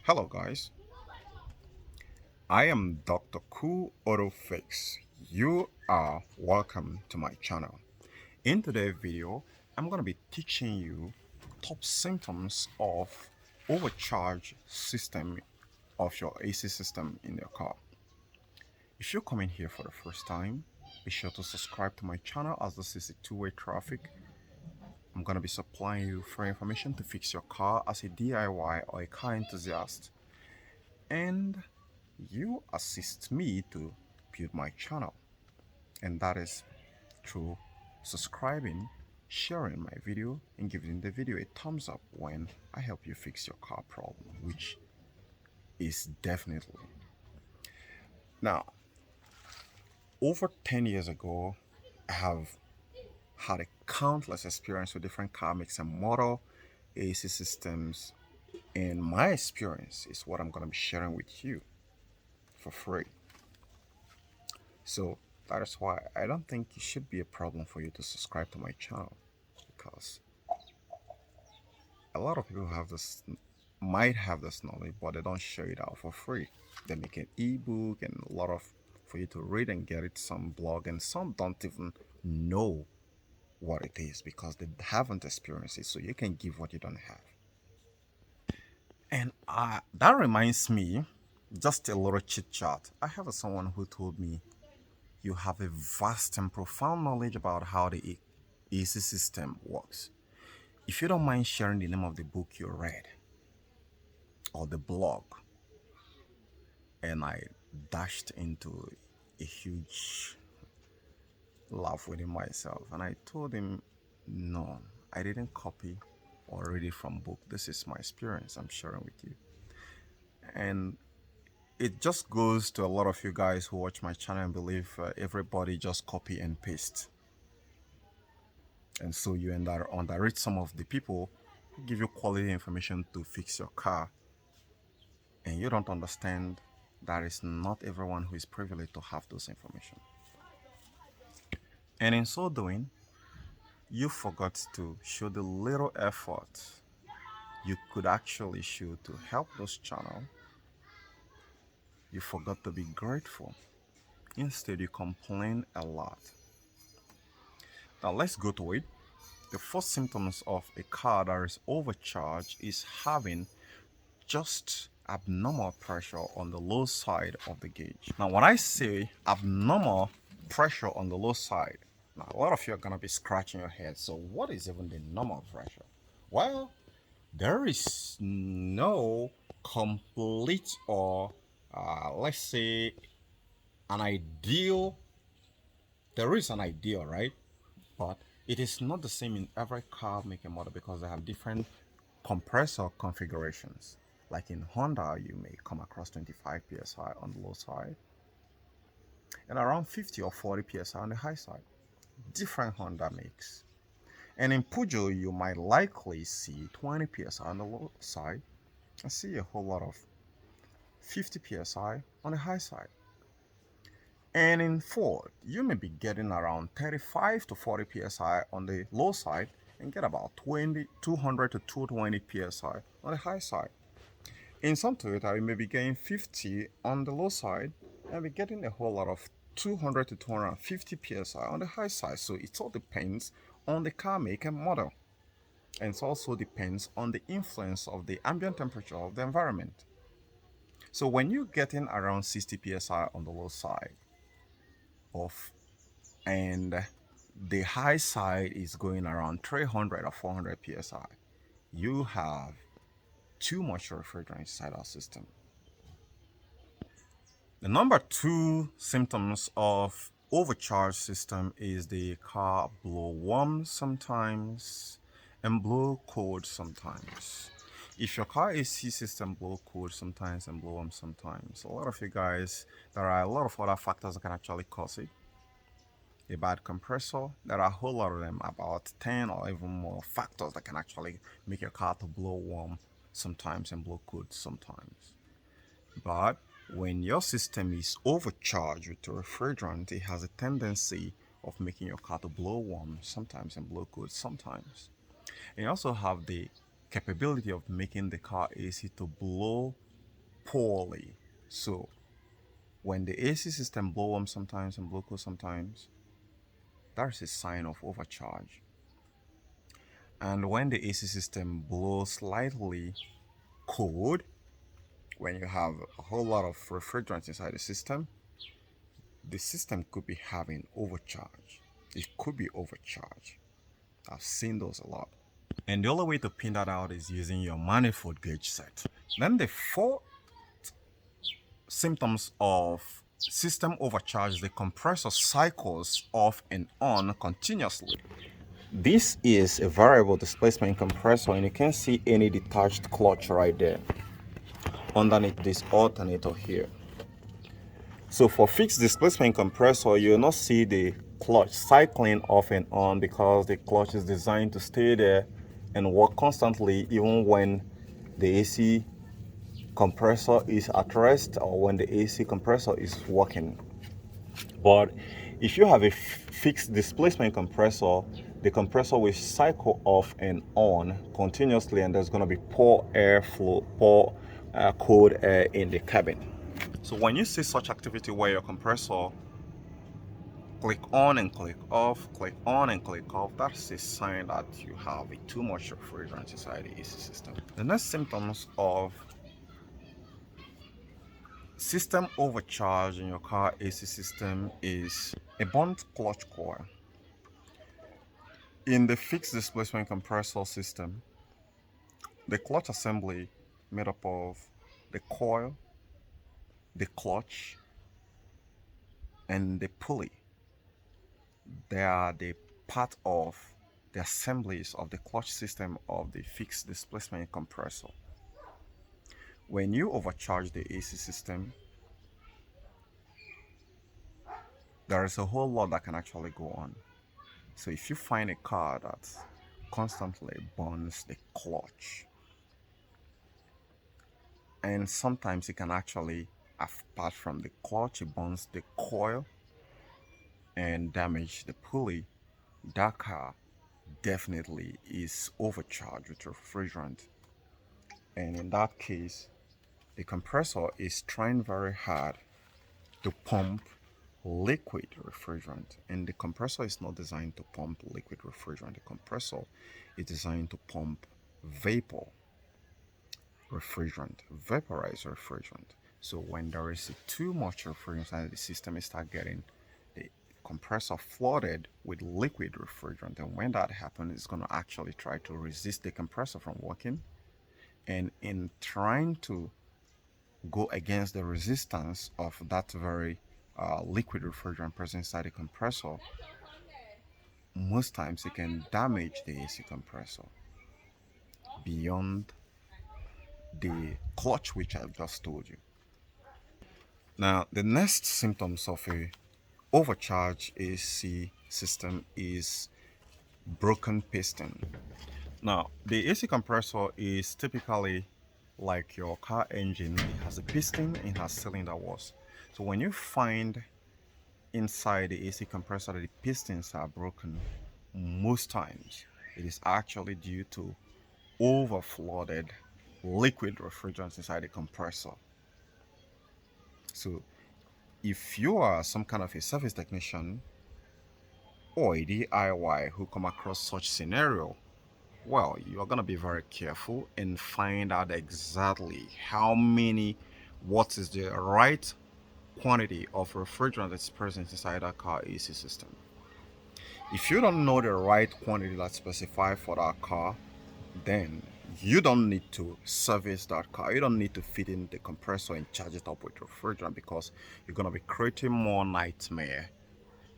Hello guys, I am Dr. Cool Auto Fix. You are welcome to my channel. In today's video, I'm going to be teaching you top symptoms of overcharge system of your AC system in your car. If you're coming here for the first time, be sure to subscribe to my channel as this is a two-way traffic. I'm going to be supplying you free information to fix your car as a DIY or a car enthusiast. And you assist me to build my channel, and that is through subscribing, sharing my video, and giving the video a thumbs up when I help you fix your car problem, which is definitely. Now, over 10 years ago, I have had a countless experience with different car makes and model, AC systems, and my experience is what I'm going to be sharing with you for free. So that is why I don't think it should be a problem for you to subscribe to my channel, because a lot of people might have this knowledge, but they don't share it out for free. They make an ebook and a lot of for you to read and get it, some blog, and some don't even know what it is because they haven't experienced it. So you can give what you don't have. And that reminds me, just a little chit chat. I have someone who told me you have a vast and profound knowledge about how the AC system works. If you don't mind sharing the name of the book you read or the blog, and I dashed into a huge laugh within myself, and I told him, no, I didn't copy or read it from book. This is my experience I'm sharing with you. And it just goes to a lot of you guys who watch my channel and believe everybody just copy and paste. And so you underrate some of the people who give you quality information to fix your car, and you don't understand that it's not everyone who is privileged to have those information. And in so doing, you forgot to show the little effort you could actually show to help those channel. You forgot to be grateful. Instead, you complain a lot. Now let's go to it. The first symptoms of a car that is overcharged is having just abnormal pressure on the low side of the gauge. Now, when I say abnormal pressure on the low side, now a lot of you are going to be scratching your head. So what is even the normal pressure? Well, there is no complete or let's say an ideal. There is an ideal, right? But it is not the same in every car make and model because they have different compressor configurations. Like in Honda, you may come across 25 psi on the low side and around 50 or 40 psi on the high side. Different Honda makes. And in Peugeot, you might likely see 20 psi on the low side and see a whole lot of 50 psi on the high side. And in Ford, you may be getting around 35 to 40 psi on the low side and get about 200 to 220 psi on the high side. In some Toyota, you may be getting 50 on the low side and be getting a whole lot of 200 to 250 psi on the high side. So it all depends on the car make and model. And it also depends on the influence of the ambient temperature of the environment. So when you're getting around 60 psi on the low side of and the high side is going around 300 or 400 psi, you have too much refrigerant inside our system. The number two symptoms of overcharge system is the car blow warm sometimes and blow cold sometimes. If your car AC system blow cold sometimes and blow warm sometimes, a lot of you guys, there are a lot of other factors that can actually cause it. A bad compressor, there are a whole lot of them, about 10 or even more factors that can actually make your car to blow warm sometimes and blow cold sometimes. But when your system is overcharged with refrigerant, it has a tendency of making your car to blow warm sometimes and blow cold sometimes. And you also have the capability of making the car AC to blow poorly. So when the AC system blow warm sometimes and blow cool sometimes, that's a sign of overcharge. And when the AC system blows slightly cold, when you have a whole lot of refrigerant inside the system could be having overcharge. It could be overcharged. I've seen those a lot. And the only way to pin that out is using your manifold gauge set. Then the four symptoms of system overcharge: the compressor cycles off and on continuously. This is a variable displacement compressor, and you can see any detached clutch right there underneath this alternator here. So for fixed displacement compressor, you will not see the clutch cycling off and on because the clutch is designed to stay there and work constantly even when the AC compressor is at rest or when the AC compressor is working. But if you have a fixed displacement compressor, the compressor will cycle off and on continuously, and there's going to be poor airflow, poor cold air in the cabin. So when you see such activity where your compressor click on and click off, click on and click off, that's a sign that you have too much refrigerant inside the AC system. The next symptoms of system overcharge in your car AC system is a burnt clutch coil. In the fixed displacement compressor system, the clutch assembly made up of the coil, the clutch, and the pulley. They are the part of the assemblies of the clutch system of the fixed displacement compressor. When you overcharge the AC system, there is a whole lot that can actually go on. So if you find a car that constantly burns the clutch, and sometimes it can actually, apart from the clutch, it burns the coil and damage the pulley, that car definitely is overcharged with refrigerant. And in that case, the compressor is trying very hard to pump liquid refrigerant, and the compressor is not designed to pump liquid refrigerant. The compressor is designed to pump vapor refrigerant, vaporized refrigerant. So when there is too much refrigerant inside the system, it starts getting the compressor flooded with liquid refrigerant, and when that happens, it's going to actually try to resist the compressor from working, and in trying to go against the resistance of that very liquid refrigerant present inside the compressor, most times it can damage the AC compressor beyond the clutch, which I've just told you. Now, the next symptoms of a overcharged AC system is broken piston. Now, the AC compressor is typically like your car engine. It has a piston, it has cylinder walls. So when you find inside the AC compressor that the pistons are broken, most times it is actually due to overflooded liquid refrigerants inside the compressor. So if you are some kind of a service technician or a DIY who come across such scenario, well, you're going to be very careful and find out exactly what is the right quantity of refrigerant that's present inside that car AC system. If you don't know the right quantity that's specified for that car, then you don't need to service that car. You don't need to fit in the compressor and charge it up with refrigerant, because you're going to be creating more nightmare.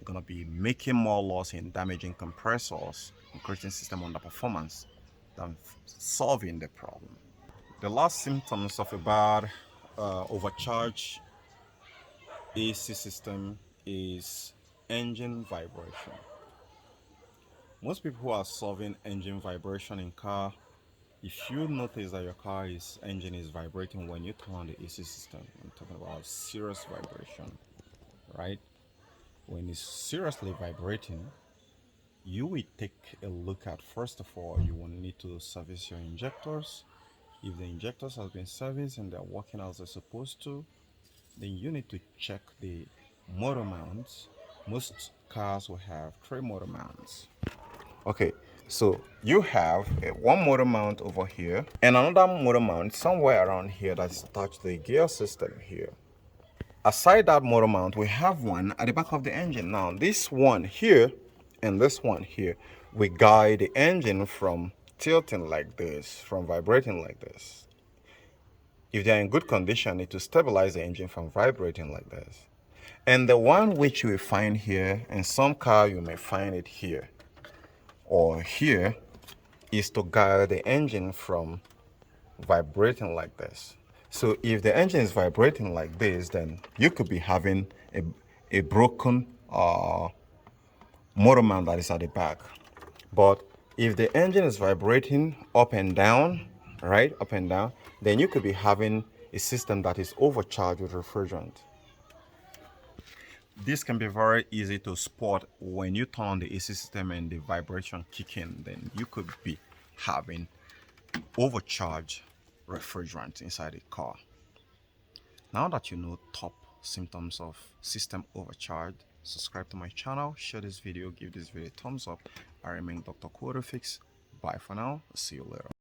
You're going to be making more loss in damaging compressors and creating system underperformance than solving the problem. The last symptoms of a bad overcharge AC system is engine vibration. Most people who are solving engine vibration in car, if you notice that your car's engine is vibrating when you turn on the AC system, I'm talking about serious vibration, right? When it's seriously vibrating, you will take a look at, first of all, you will need to service your injectors, If the injectors have been serviced and they're working as they're supposed to, then you need to check the motor mounts. Most cars will have 3 motor mounts. Okay, so you have one motor mount over here and another motor mount somewhere around here that's attached to the gear system here. Aside that motor mount, we have one at the back of the engine. Now, this one here and this one here, we guide the engine from tilting like this, from vibrating like this. If they're in good condition, it will stabilize the engine from vibrating like this. And the one which you will find here, in some car you may find it here or here, is to guide the engine from vibrating like this. So if the engine is vibrating like this, then you could be having a broken motor mount that is at the back. But if the engine is vibrating up and down, right, up and down, then you could be having a system that is overcharged with refrigerant. This can be very easy to spot when you turn on the AC system and the vibration kick in. Then you could be having overcharged refrigerant inside the car. Now that you know top symptoms of system overcharge, subscribe to my channel, share this video, give this video a thumbs up. I remain Dr. Quarterfix. Bye for now. See you later.